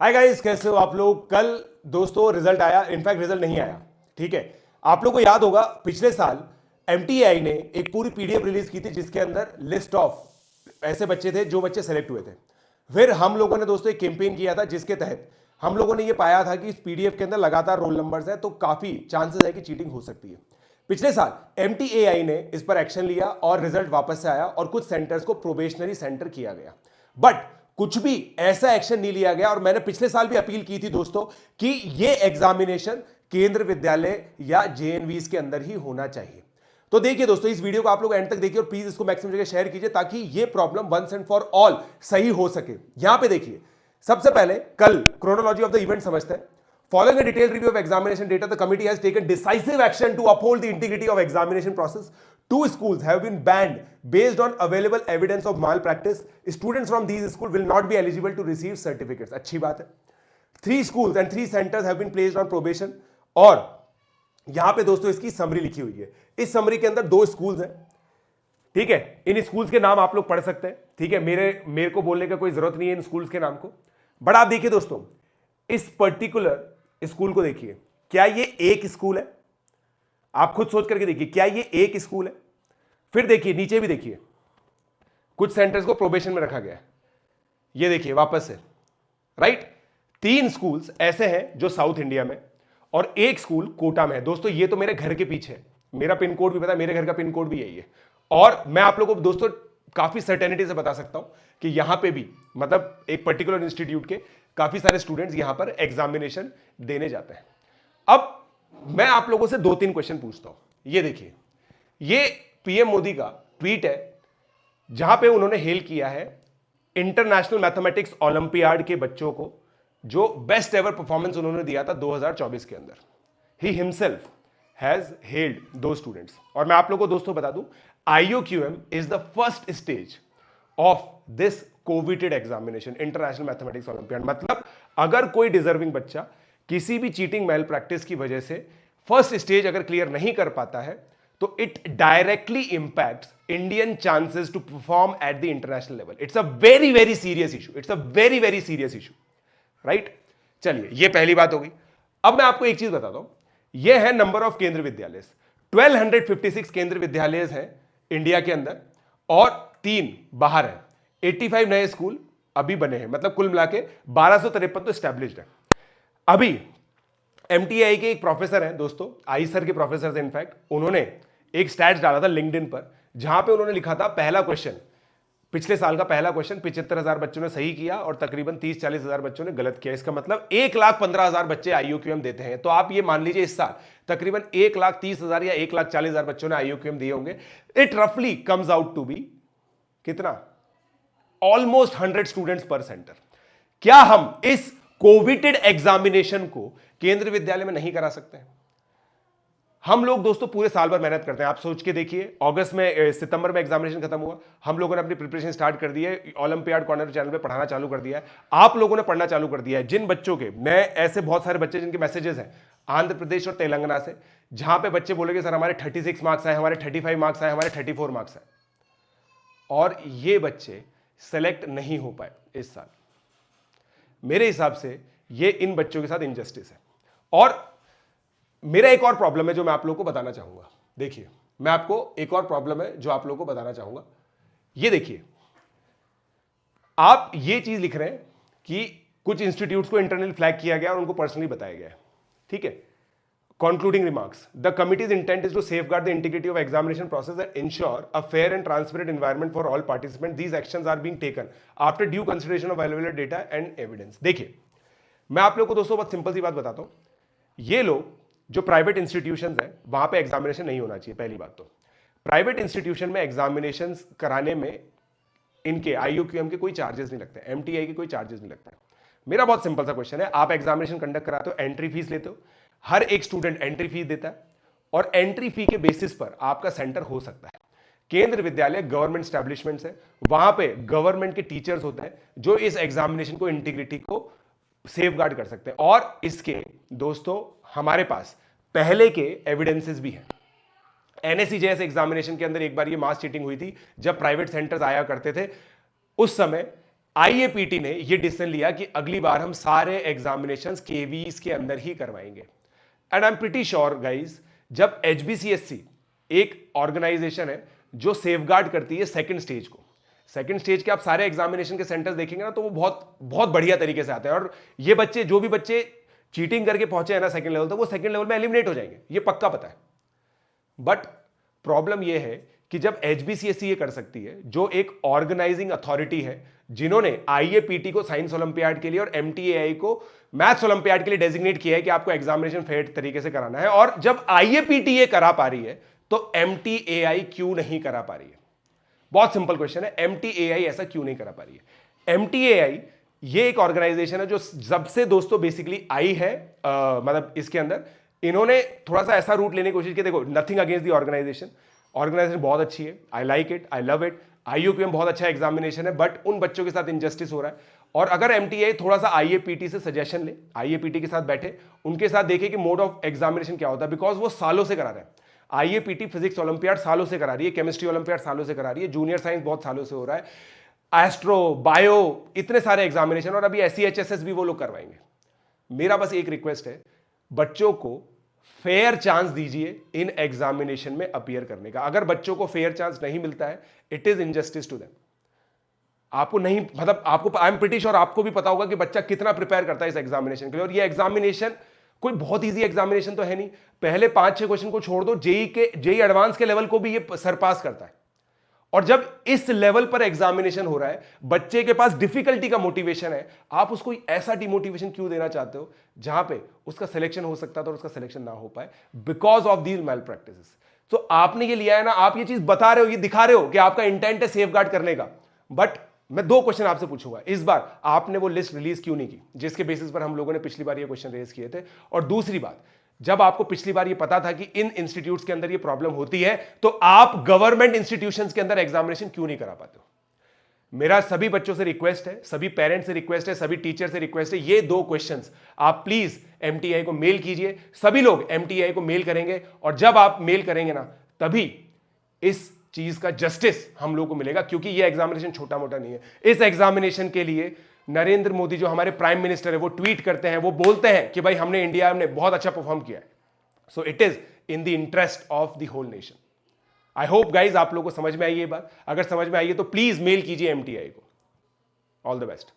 Hi guys, कैसे हो आप लोग। कल दोस्तों रिजल्ट आया, इनफैक्ट रिजल्ट नहीं आया। ठीक है, आप लोग को याद होगा पिछले साल एमटीआई ने एक पूरी पीडीएफ रिलीज की थी जिसके अंदर लिस्ट ऑफ ऐसे बच्चे थे जो बच्चे सेलेक्ट हुए थे। फिर हम लोगों ने दोस्तों एक कैंपेन किया था जिसके तहत हम लोगों ने ये पाया था कि इस पीडीएफ के अंदर लगातार रोल नंबर्स हैं, तो काफी चांसेस है कि चीटिंग हो सकती है। पिछले साल एमटीएआई ने इस पर एक्शन लिया और रिजल्ट वापस से आया और कुछ सेंटर्स को प्रोबेशनरी सेंटर किया गया। बट कुछ भी ऐसा एक्शन नहीं लिया गया और मैंने पिछले साल भी अपील की थी दोस्तों कि ये एग्जामिनेशन केंद्र विद्यालय या जेएनवीज के अंदर ही होना चाहिए। तो देखिए दोस्तों, इस वीडियो को आप लोग एंड तक देखिए और प्लीज इसको मैक्सिमम जगह शेयर कीजिए ताकि ये problem once and for all सही हो सके। यहां पे देखिए, सबसे पहले कल क्रोनोलॉजी ऑफ द इवेंट समझते हैं। Following a detailed review of examination data, the committee has taken decisive action to uphold the integrity of examination process. Two schools have been banned based on available evidence of malpractice. Students from these schools will not be eligible to receive certificates. अच्छी बात है। 3 schools and 3 centers have been placed on probation. और यहां पे दोस्तों इसकी summary लिखी हुई है। इस समरी के अंदर 2 स्कूल्स हैं। ठीक है, इन स्कूल्स के नाम आप लोग पढ़ सकते हैं। ठीक है, मेरे को बोलने का कोई जरूरत नहीं है इन स्कूल्स के नाम को। बट आप देखिए दोस्तों, इस पर्टिकुलर स्कूल को देखिए, क्या ये एक स्कूल है? आप खुद सोच करके देखिए, क्या ये एक स्कूल है? फिर देखिए नीचे भी देखिए, कुछ सेंटर्स को प्रोबेशन में रखा गया है। ये देखिए वापस से, राइट। 3 स्कूल्स ऐसे हैं जो साउथ इंडिया में और एक स्कूल कोटा में है। दोस्तों ये तो मेरे घर के पीछे है, मेरा पिन कोड भी पता है, मेरे घर का पिन कोड भी यही है। और मैं आप लोगों को दोस्तों काफी सर्टेनिटी से बता सकता हूं कि यहां पे भी मतलब एक पर्टिकुलर इंस्टीट्यूट के काफी सारे स्टूडेंट्स यहां पर एग्जामिनेशन देने जाते हैं। अब मैं आप लोगों से 2-3 क्वेश्चन पूछता हूं। ये देखिए, ये पीएम मोदी का ट्वीट है जहां पे उन्होंने हेल किया है इंटरनेशनल मैथमेटिक्स ओलंपियाड के बच्चों को, जो बेस्ट एवर परफॉर्मेंस उन्होंने दिया था 2024 के अंदर। ही हिमसेल्फ हैज हेल्ड दो स्टूडेंट्स। और मैं आप लोगों को दोस्तों बता दूं, IUQM is the first stage of this coveted examination, international mathematics olympiad. मतलब अगर कोई डिजर्विंग बच्चा किसी भी चीटिंग मेल प्रैक्टिस की वजह से फर्स्ट स्टेज अगर क्लियर नहीं कर पाता है तो it directly impacts Indian chances to perform at the international level. It's a very very serious issue, it's a very very serious issue, right. चलिए, ये पहली बात हो गई। अब मैं आपको एक चीज बताता हूं, यह है नंबर ऑफ केंद्र विद्यालय। 1256 केंद्र विद्यालय हैं इंडिया के अंदर और 3 बाहर हैं। 85 नए स्कूल अभी बने हैं, मतलब कुल मिला के 1253 तो स्टैब्लिश्ड है। अभी एमटीआई के एक प्रोफेसर हैं दोस्तों, आई सर के प्रोफेसर हैं इनफैक्ट, उन्होंने एक स्टैट्स डाला था लिंक्डइन पर जहां पे उन्होंने लिखा था पहला क्वेश्चन, पिछले साल का पहला क्वेश्चन 75,000 बच्चों ने सही किया और तकरीबन 30-40 हजार बच्चों ने गलत किया। इसका मतलब 1,15,000 बच्चे IUQM देते हैं। तो आप ये मान लीजिए इस साल तकरीबन 1,30,000 या 1,40,000 बच्चों ने IUQM दिए होंगे। इट रफली कम्स आउट टू बी कितना? ऑलमोस्ट 100 स्टूडेंट्स पर सेंटर। क्या हम इस कोविटेड एग्जामिनेशन को केंद्र विद्यालय में नहीं करा सकते हैं? हम लोग दोस्तों पूरे साल भर मेहनत करते हैं। आप सोच के देखिए, अगस्त में सितंबर में एग्जामिनेशन खत्म हुआ, हम लोगों ने अपनी प्रिपरेशन स्टार्ट कर दी है, ओलंपियाड कॉर्नर चैनल पे पढ़ाना चालू कर दिया है, आप लोगों ने पढ़ना चालू कर दिया है। जिन बच्चों के, मैं ऐसे बहुत सारे बच्चे जिनके मैसेजेस हैं आंध्र प्रदेश और तेलंगाना से, जहां पे बच्चे बोलेंगे सर हमारे 36 मार्क्स आए, हमारे 35 मार्क्स आए, हमारे 34 मार्क्स आए, और ये बच्चे सेलेक्ट नहीं हो पाए इस साल। मेरे हिसाब से ये इन बच्चों के साथ इनजस्टिस है। और मेरा एक और प्रॉब्लम है जो मैं आप लोगों को बताना चाहूंगा। देखिए, मैं आपको एक और प्रॉब्लम है जो आप लोगों को बताना चाहूंगा। ये देखिए, आप ये चीज लिख रहे हैं कि कुछ इंस्टीट्यूट्स को इंटरनल फ्लैग किया गया और उनको पर्सनली बताया गया है। ठीक है, concluding remarks, the committee's intent is to safeguard the integrity of examination process and ensure a fair and transparent environment for all participants. These actions are being taken after due consideration of available data and evidence. देखिए, मैं आप लोगों को दोस्तों बहुत simple सी बात बताता हूं। ये लोग जो प्राइवेट इंस्टीट्यूशंस हैं वहां पे एग्जामिनेशन नहीं होना चाहिए। पहली बात तो प्राइवेट इंस्टीट्यूशन में एग्जामिनेशन कराने में इनके IUQM के कोई चार्जेस नहीं लगते, MTI के कोई चार्जेस नहीं लगते। मेरा बहुत सिंपल सा क्वेश्चन है, आप एग्जामिनेशन कंडक्ट कराते हो, एंट्री फीस लेते हो, हर एक स्टूडेंट एंट्री फीस देता है और एंट्री फी के बेसिस पर आपका सेंटर हो सकता है। केंद्र विद्यालय गवर्नमेंट स्टैब्लिशमेंट्स है, वहां पे गवर्नमेंट के टीचर्स होते हैं जो इस एग्जामिनेशन को, इंटीग्रिटी को सेफगार्ड कर सकते हैं। और इसके दोस्तों हमारे पास पहले के एविडेंसेस भी हैं। NSE जैसे एग्जामिनेशन के अंदर एक बार ये मास चीटिंग हुई थी जब प्राइवेट सेंटर्स आया करते थे। उस समय आईएपीटी ने यह डिसीजन लिया कि अगली बार हम सारे एग्जामिनेशंस केवीज के अंदर ही करवाएंगे। And I am pretty sure guys, जब एचबीसीएससी एक ऑर्गेनाइजेशन है जो सेफगार्ड करती है सेकंड स्टेज को, सेकंड स्टेज के आप सारे एग्जामिनेशन के सेंटर्स देखेंगे ना, तो वो बहुत बहुत बढ़िया तरीके से आते हैं। और ये बच्चे, जो भी बच्चे चीटिंग करके पहुंचे हैं ना सेकंड लेवल तक, वो सेकंड लेवल में एलिमिनेट हो जाएंगे, ये पक्का पता है। बट प्रॉब्लम ये है कि जब एचबीसीएससी ये कर सकती है, जो एक ऑर्गेनाइजिंग अथॉरिटी है, जिन्होंने आईएपीटी को साइंस ओलंपियाड के लिए और एमटीएआई को मैथ्स ओलंपियाड के लिए डेजिग्नेट किया है कि आपको एग्जामिनेशन फेयर तरीके से कराना है, और जब आईएपीटी ये करा पा रही है तो एमटीएआई क्यों नहीं करा पा रही है? बहुत सिंपल क्वेश्चन है, एमटीएआई ऐसा क्यों नहीं करा पा रही है? एमटीएआई ये एक ऑर्गेनाइजेशन है जो सबसे दोस्तों बेसिकली आई है, मतलब इसके अंदर इन्होंने थोड़ा सा ऐसा रूट लेने की कोशिश की। देखो, नथिंग अगेंस्ट दी ऑर्गेनाइजेशन बहुत अच्छी है, I like it, I love it, IUPM बहुत अच्छा एग्जामिनेशन है, बट उन बच्चों के साथ इनजस्टिस हो रहा है। और अगर एमटीआई थोड़ा सा आईएपीटी से सजेशन ले, आईएपीटी के साथ बैठे, उनके साथ देखे कि मोड ऑफ एग्जामिनेशन क्या होता है, बिकॉज वो सालों से करा रहे हैं। आईएपीटी फिजिक्स ओलंपियाड सालों से करा रही है, केमिस्ट्री ओलंपियाड सालों से करा रही है, जूनियर साइंस बहुत सालों से हो रहा है, एस्ट्रो, बायो, इतने सारे एग्जामिनेशन, और अभी एससीएचएसएस भी वो लोग करवाएंगे। मेरा बस एक रिक्वेस्ट है, बच्चों को फेयर चांस दीजिए इन एग्जामिनेशन में अपीयर करने का। अगर बच्चों को फेयर चांस नहीं मिलता है, it is injustice to them. आपको नहीं, मतलब आपको, आई एम प्रीटी श्योर आपको भी पता होगा कि बच्चा कितना प्रिपेयर करता है इस एग्जामिनेशन के लिए। और ये एग्जामिनेशन कोई बहुत इजी एग्जामिनेशन तो है नहीं, पहले 5-6 क्वेश्चन को छोड़ दो, जेई एडवांस के लेवल को भी ये सरपास करता है। और जब इस लेवल पर एग्जामिनेशन हो रहा है, बच्चे के पास डिफिकल्टी का मोटिवेशन है, आप उसको ऐसा डिमोटिवेशन क्यों देना चाहते हो जहां पे उसका सिलेक्शन हो सकता था और उसका सिलेक्शन ना हो पाए because of these malpractices? तो आपने ये लिया है ना, आप ये चीज बता रहे हो, ये दिखा रहे हो कि आपका इंटेंट है सेफगार्ड करने का। बट मैं 2 क्वेश्चन आपसे पूछूंगा, इस बार आपने वो लिस्ट रिलीज क्यों नहीं की जिसके बेसिस पर हम लोगों ने पिछली बार ये क्वेश्चन रेज किए थे? और दूसरी बात, जब आपको पिछली बार ये पता था कि इन इंस्टीट्यूट्स के अंदर ये प्रॉब्लम होती है, तो आप गवर्नमेंट इंस्टीट्यूशंस के अंदर एग्जामिनेशन क्यों नहीं करा पाते हो? मेरा सभी बच्चों से रिक्वेस्ट है, सभी पेरेंट्स से रिक्वेस्ट है, सभी टीचर से रिक्वेस्ट है, ये 2 क्वेश्चंस आप प्लीज एमटीआई को मेल कीजिए। सभी लोग एमटीआई को मेल करेंगे, और जब आप मेल करेंगे ना, तभी इस चीज का जस्टिस हम लोग को मिलेगा, क्योंकि ये एग्जामिनेशन छोटा मोटा नहीं है। इस एग्जामिनेशन के लिए नरेंद्र मोदी जो हमारे प्राइम मिनिस्टर है, वो ट्वीट करते हैं, वो बोलते हैं कि भाई हमने इंडिया में बहुत अच्छा परफॉर्म किया है। So it is in the interest of the whole nation. I hope guys आप लोगों को समझ में आई ये बात। अगर समझ में आई है तो प्लीज मेल कीजिए एमटीआई को। All the best.